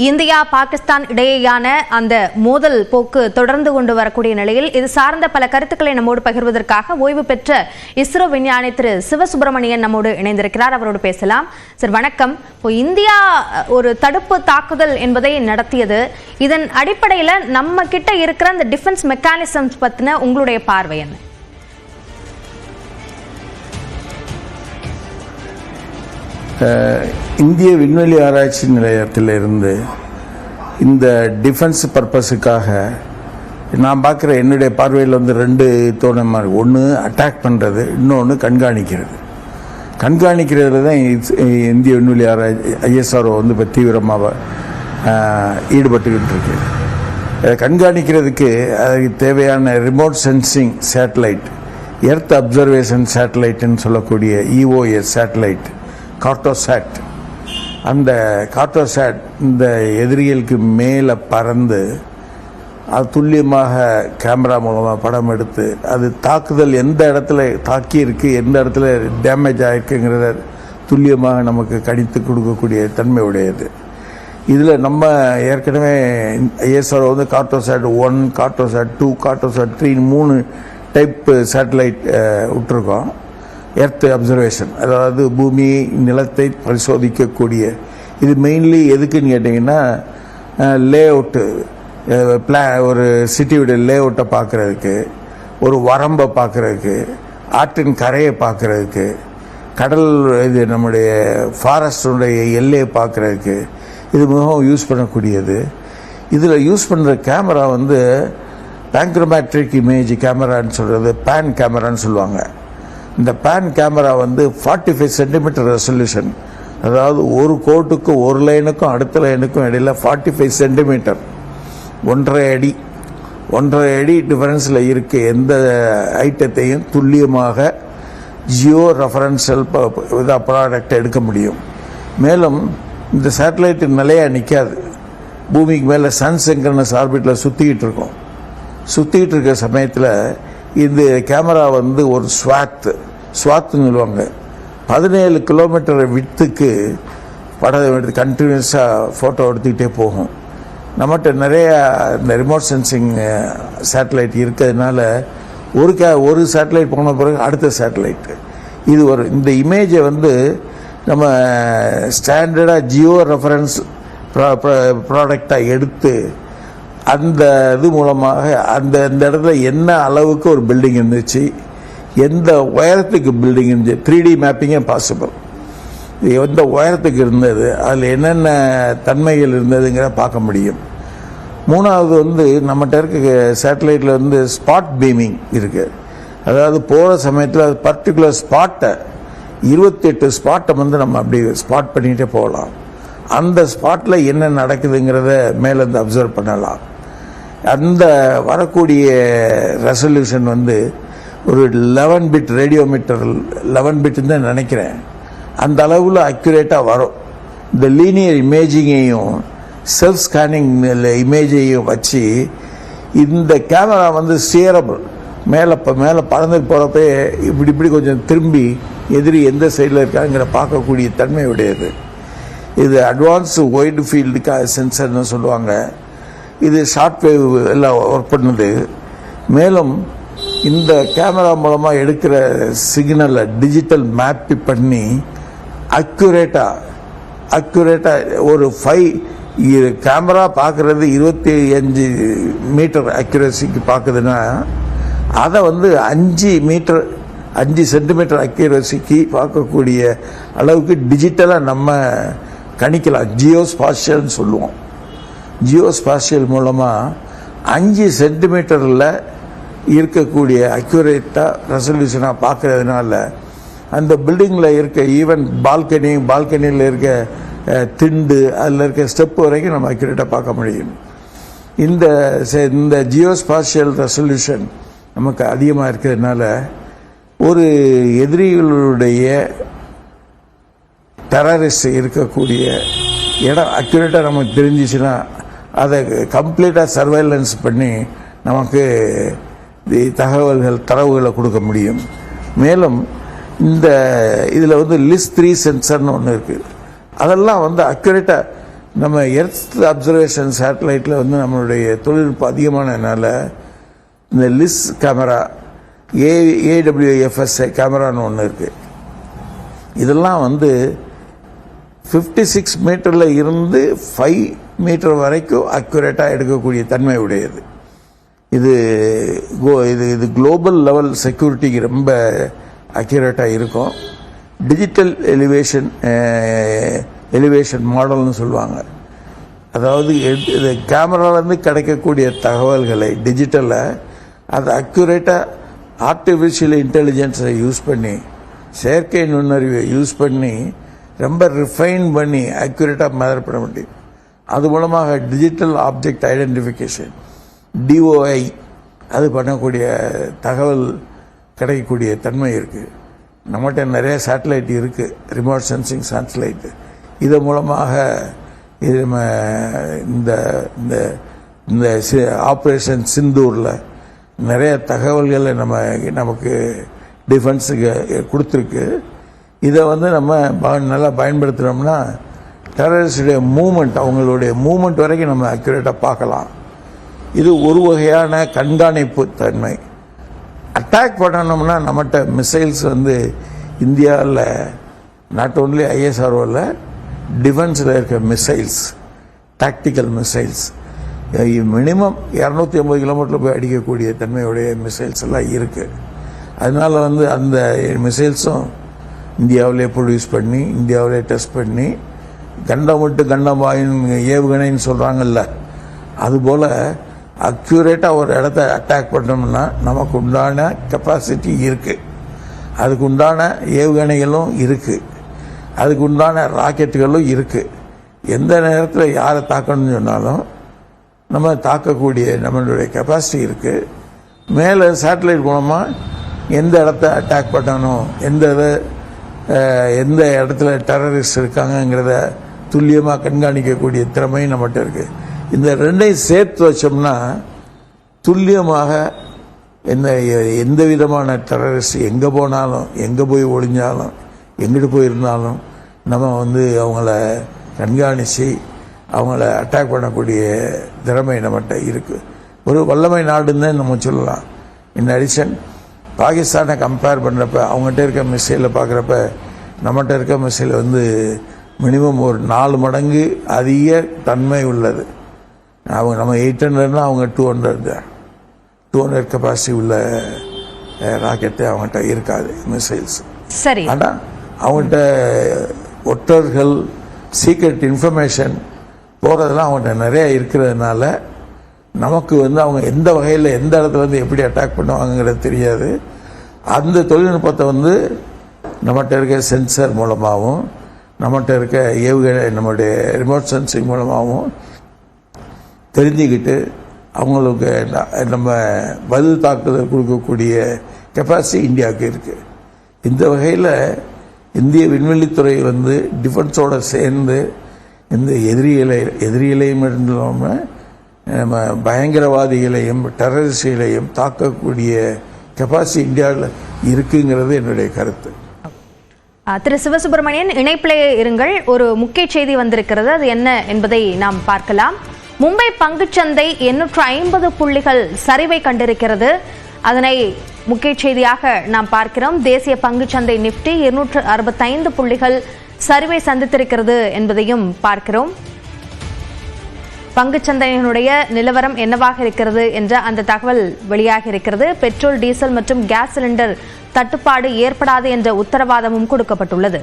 India Pakistan இடையேயான அந்த மோதல் போக்கு தொடர்ந்து கொண்டு வரக்கூடிய நிலையில் இது சார்ந்த பல கருத்துக்களை நம்மோடு பகிர்வதற்காக ஓய்வு பெற்ற இஸ்ரோ விஞ்ஞானி திரு சிவசுப்பிரமணியன் நம்மோடு இணைந்திருக்கிறார். அவரோடு பேசலாம். சார் வணக்கம். இந்தியா ஒரு தடுப்பு தாக்குதல் என்பதை நடத்தியது. இதன் அடிப்படையில் நம்ம கிட்ட இருக்கிற அந்த டிஃபென்ஸ் மெக்கானிசம்ஸ் பத்தின உங்களுடைய பார்வை என்ன? இந்திய விண்வெளி ஆராய்ச்சி நிலையத்திலிருந்து இந்த டிஃபென்ஸ் பர்பஸுக்காக நான் பார்க்குற என்னுடைய பார்வையில் ரெண்டு தோணமாக இருக்குது. ஒன்று அட்டாக் பண்ணுறது, இன்னொன்று கண்காணிக்கிறது. கண்காணிக்கிறதுல தான் இந்திய விண்வெளி ஆராய்ச்சி ISRO இப்போ தீவிரமாக ஈடுபட்டுக்கிட்டு இருக்கு. கண்காணிக்கிறதுக்கு அதுக்கு தேவையான remote sensing satellite, earth observation சேட்டலைட்டுன்னு சொல்லக்கூடிய EOS சேட்டலைட், கார்டோசாட், அந்த கார்டோசாட் இந்த எதிரிகளுக்கு மேலே பறந்து அது துல்லியமாக கேமரா மூலமாக படம் எடுத்து அது தாக்குதல் எந்த இடத்துல தாக்கியிருக்கு, எந்த இடத்துல டேமேஜ் ஆகிருக்குங்கிறத துல்லியமாக நமக்கு கணித்து கொடுக்கக்கூடிய தன்மை உடையது. இதில் நம்ம ஏற்கனவே ISRO Cartosat 1, Cartosat 2, Cartosat 3 3 type satellite விட்டுருக்கோம். எர்த் அப்சர்வேஷன், அதாவது பூமி நிலத்தை பரிசோதிக்கக்கூடிய. இது மெயின்லி எதுக்குன்னு கேட்டிங்கன்னா லே அவுட்டு, ஒரு சிட்டியோட லே அவுட்டை பார்க்குறதுக்கு, ஒரு வரம்பை பார்க்குறதுக்கு, ஆற்றின் கரையை பார்க்குறதுக்கு, கடல் இது நம்முடைய ஃபாரஸ்டுடைய எல்லையை பார்க்குறதுக்கு இது மிகவும் யூஸ் பண்ணக்கூடியது. இதில் யூஸ் பண்ணுற கேமரா பேங்க்ரோமேட்ரிக் இமேஜ் கேமரான்னு சொல்கிறது, பேன் கேமரான்னு சொல்லுவாங்க. இந்த பேன் கேமரா 45 சென்டிமீட்டர் ரெசல்யூஷன், அதாவது ஒரு கோட்டுக்கும் ஒரு லைனுக்கும் அடுத்த லைனுக்கும் இடையில் 45 சென்டிமீட்டர், 1.5 அடி டிஃபரன்ஸில் இருக்க எந்த ஐட்டத்தையும் துல்லியமாக ஜியோ ரெஃபரன்ஷியல் ப்ராடக்டை எடுக்க முடியும். மேலும் இந்த சேட்டலைட்டு நிலையாக நிற்காது. பூமிக்கு மேலே சன் சிங்க்ரனஸ் ஆர்பிட்டில் சுற்றிக்கிட்டு இருக்கோம். சுற்றிக்கிட்டு இருக்க சமயத்தில் இந்த கேமரா ஒரு ஸ்வாத்துன்னு சொல்லுவாங்க, 17 கிலோமீட்டர் வித்துக்கு படம் எடுத்து கண்டினியூஸாக ஃபோட்டோ எடுத்துக்கிட்டே போகும். நம்மகிட்ட நிறைய இந்த ரிமோட் சென்சிங் சேட்டலைட் இருக்கிறதுனால ஒரு சேட்டலைட் போன பிறகு அடுத்த சேட்டலைட்டு இது இந்த இமேஜை நம்ம ஸ்டாண்டர்டாக ஜியோ ரெஃபரன்ஸ் ப்ராடக்டாக எடுத்து அந்த இது மூலமாக அந்த இடத்துல என்ன அளவுக்கு ஒரு பில்டிங் இருந்துச்சு, எந்த உயரத்துக்கு பில்டிங் இருந்துச்சு, 3D மேப்பிங்கே பாசிபிள். எந்த உயரத்துக்கு இருந்தது, அதில் என்னென்ன தன்மைகள் இருந்ததுங்கிற பார்க்க முடியும். மூணாவது நம்மகிட்ட இருக்க சேட்டலைட்டில் ஸ்பாட் பீமிங் இருக்குது. அதாவது போகிற சமயத்தில் அது பர்டிகுலர் ஸ்பாட்டை 28 ஸ்பாட்டை நம்ம அப்படி ஸ்பாட் பண்ணிகிட்டே போகலாம். அந்த ஸ்பாட்டில் என்ன நடக்குதுங்கிறத மேலேருந்து அப்சர்வ் பண்ணலாம். அந்த வரக்கூடிய ரெசல்யூஷன் ஒரு 11 பிட் ரேடியோமீட்டர், 11 பிட்டுன்னு தான் நினைக்கிறேன், அந்த அளவில் அக்யூரேட்டாக வரும். இந்த லீனியர் இமேஜிங்கையும் செல்ஃப் ஸ்கேனிங் இமேஜையும் வச்சு இந்த கேமரா ஸ்டியரபிள், மேலே பறந்துட்டு போகிறப்ப இப்படி கொஞ்சம் திரும்பி எதிரி எந்த சைடில் இருக்காங்கிற பார்க்கக்கூடிய தன்மை உடையது. இது அட்வான்ஸு ஒய்டு ஃபீல்டு சென்சர்னு சொல்லுவாங்க. இது ஷார்ட் வேவ் எல்லாம் ஒர்க் பண்ணுது. மேலும் இந்த கேமரா மூலமாக எடுக்கிற சிக்னலை டிஜிட்டல் மேப் பண்ணி அக்யூரேட்டாக ஒரு 5 கேமரா பார்க்குறது 25 மீட்டர் அக்யூரேசிக்கு பார்க்குதுன்னா அதை 5 சென்டிமீட்டர் அக்யூரேசிக்கு பார்க்கக்கூடிய அளவுக்கு டிஜிட்டலாக நம்ம கணிக்கலாம். ஜியோஸ்பாஷியல்னு சொல்லுவோம். ஜியோஸ்பாஷியல் மூலமாக 5 சென்டிமீட்டரில் இருக்கக்கூடிய அக்யூரேட்டாக ரெசல்யூஷனாக பார்க்கறதுனால அந்த பில்டிங்கில் இருக்க ஈவன் பால்கனியில் இருக்க திண்டு, அதில் இருக்க ஸ்டெப்பு வரைக்கும் நம்ம அக்யூரேட்டாக பார்க்க முடியும். இந்த ஜியோஸ்பாஷியல் ரெசல்யூஷன் நமக்கு அதிகமாக இருக்கிறதுனால ஒரு எதிரிகளுடைய டெரரிஸ்ட் இருக்கக்கூடிய இடம் அக்யூரேட்டாக நமக்கு தெரிஞ்சிச்சுன்னா அதை கம்ப்ளீட்டாக சர்வைலன்ஸ் பண்ணி நமக்கு தரவுகளை கொடுக்க முடியும். மேலும் இந்த இதில் லிஸ்ட் 3 சென்சர்னு ஒன்று இருக்குது. அதெல்லாம் அக்யூரேட்டாக நம்ம எர்த் அப்சர்வேஷன் சேட்டலைட்டில் வந்து நம்மளுடைய தொழில்நுட்பம் அதிகமானதுனால இந்த லிஸ் கேமரா, AWFS கேமரான்னு ஒன்று இருக்குது. இதெல்லாம் வந்து 56 மீட்டரில் இருந்து 5 மீட்டர் வரைக்கும் அக்யூரேட்டாக எடுக்கக்கூடிய தன்மை உடையது. இது இது குளோபல் லெவல் செக்யூரிட்டிக்கு ரொம்ப அக்யூரேட்டாக இருக்கும். டிஜிட்டல் எலிவேஷன் மாடல்னு சொல்லுவாங்க. அதாவது இது கேமராலேருந்து கிடைக்கக்கூடிய தகவல்களை டிஜிட்டலை அது அக்யூரேட்டாக ஆர்டிஃபிஷியல் இன்டெலிஜென்ஸை யூஸ் பண்ணி, செயற்கை நுண்ணறிவை யூஸ் பண்ணி ரொம்ப ரிஃபைன் பண்ணி அக்யூரேட்டாக மெஷர் பண்ண முடியும். அது மூலமாக டிஜிட்டல் ஆப்ஜெக்ட் ஐடென்டிஃபிகேஷன், DOI, அது பண்ணக்கூடிய தகவல் கிடைக்கக்கூடிய தன்மை இருக்குது. நம்மகிட்ட நிறைய சேட்டலைட் இருக்குது, ரிமோட் சென்சிங் சேட்டலைட்டு. இதன் மூலமாக இது நம்ம இந்த ஆப்ரேஷன் சிந்தூரில் நிறைய தகவல்களை நமக்கு டிஃபென்ஸுக்கு கொடுத்துருக்கு. இதை வந்து நம்ம நல்லா பயன்படுத்துகிறோம்னா டெரரிஸ்டுடைய மூமெண்ட், அவங்களுடைய மூமெண்ட் வரைக்கும் நம்ம அக்யூரேட்டாக பார்க்கலாம். இது ஒரு வகையான கண்காணிப்பு தன்மை. அட்டாக் பண்ணணும்னா நம்மகிட்ட மிசைல்ஸ் வந்து இந்தியாவில் நாட் ஓன்லி ISROவில் டிஃபென்ஸில் இருக்க மிசைல்ஸ், டாக்டிக்கல் மிசைல்ஸ் மினிமம் 250 கிலோமீட்டரில் போய் அடிக்கக்கூடிய தன்மையுடைய மிசைல்ஸ் எல்லாம் இருக்குது. அதனால் வந்து அந்த மிசைல்ஸும் இந்தியாவிலே ப்ரொடியூஸ் பண்ணி, இந்தியாவிலே டெஸ்ட் பண்ணி, கண்டம் விட்டு கண்டம் வாயின் ஏவுகணைன்னு சொல்கிறாங்கல்ல, அதுபோல் அக்யூரேட்டாக ஒரு இடத்த அட்டாக் பண்ணோம்னா நமக்கு உண்டான கெப்பாசிட்டி இருக்குது, அதுக்கு உண்டான ஏவுகணைகளும் இருக்குது, அதுக்கு உண்டான ராக்கெட்டுகளும் இருக்குது. எந்த நேரத்தில் யாரை தாக்கணும்னு சொன்னாலும் நம்ம தாக்கக்கூடிய நம்மளுடைய கெப்பாசிட்டி இருக்குது. மேலே சேட்டலைட் மூலமாக எந்த இடத்த அட்டாக் பண்ணணும், எந்த இடத்துல டெரரிஸ்ட் இருக்காங்கங்கிறத துல்லியமாக கண்காணிக்கக்கூடிய திறமையும் நம்மகிட்ட இருக்குது. இந்த ரெண்டையும் சேர்த்து வச்சோம்னா துல்லியமாக எந்த விதமான டெரரிஸ்ட் எங்கே போனாலும், எங்கே போய் ஒளிஞ்சாலும், எங்கிட்டு போயிருந்தாலும் நம்ம வந்து அவங்கள கண்காணித்து அவங்கள அட்டாக் பண்ணக்கூடிய திறமை நம்மகிட்ட இருக்குது. ஒரு வல்லமை நாடுன்னு நம்ம சொல்லலாம். இன் அடிஷன் பாகிஸ்தானை கம்பேர் பண்ணுறப்ப அவங்ககிட்ட இருக்க மிசைலை பார்க்குறப்ப நம்மகிட்ட இருக்க மிசைல் வந்து மினிமம் ஒரு 4 மடங்கு அதிக தன்மை உள்ளது. நம்ம 800னா அவங்க 200 கெப்பாசிட்டி உள்ள ராக்கெட்டு அவங்ககிட்ட இருக்காது, மிசைல்ஸ். சரி. ஆனால் அவங்ககிட்ட ஒற்றர்கள், சீக்ரெட் இன்ஃபர்மேஷன் போகிறதெல்லாம் அவங்ககிட்ட நிறைய இருக்கிறதுனால நமக்கு வந்து அவங்க எந்த வகையில் எந்த இடத்துல வந்து எப்படி அட்டாக் பண்ணுவாங்கங்கிறது தெரியாது. அந்த தொழில்நுட்பத்தை வந்து நம்மகிட்ட இருக்க சென்சர் மூலமாகவும், நம்மகிட்ட இருக்க ஏவுகணை, நம்முடைய ரிமோட் சென்சிங் மூலமாகவும் தெரிஞ்சுக்கிட்டு அவங்களுக்கு நம்ம பதில் தாக்குதல் கொடுக்கக்கூடிய கெப்பாசிட்டி இந்தியாவுக்கு இருக்குது. இந்த வகையில் இந்திய விண்வெளித்துறை வந்து டிஃபென்ஸோடு சேர்ந்து இந்த எதிரிகளையும் இல்லாமல் நம்ம பயங்கரவாதிகளையும் டெரரிஸ்டுகளையும் தாக்கக்கூடிய கெப்பாசிட்டி இந்தியாவில் இருக்குங்கிறது என்னுடைய கருத்து. திரு சிவசுப்பிரமணியன், இணைப்பிலே இருங்கள். ஒரு முக்கிய செய்தி வந்திருக்கிறது, அது என்ன என்பதை நாம் பார்க்கலாம். மும்பை பங்குச்சந்தை 850 புள்ளிகள் சரிவை கண்டிருக்கிறது. அதனை முக்கிய செய்தியாக நாம் பார்க்கிறோம். தேசிய பங்குச்சந்தை நிப்டி 265 புள்ளிகள் சரிவை சந்தித்திருக்கிறது என்பதையும் பார்க்கிறோம். பங்குச்சந்தையினுடைய நிலவரம் என்னவாக இருக்கிறது என்ற அந்த தகவல் வெளியாக இருக்கிறது. பெட்ரோல், டீசல் மற்றும் கேஸ் சிலிண்டர் தட்டுப்பாடு ஏற்படாது என்ற உத்தரவாதமும் கொடுக்கப்பட்டுள்ளது.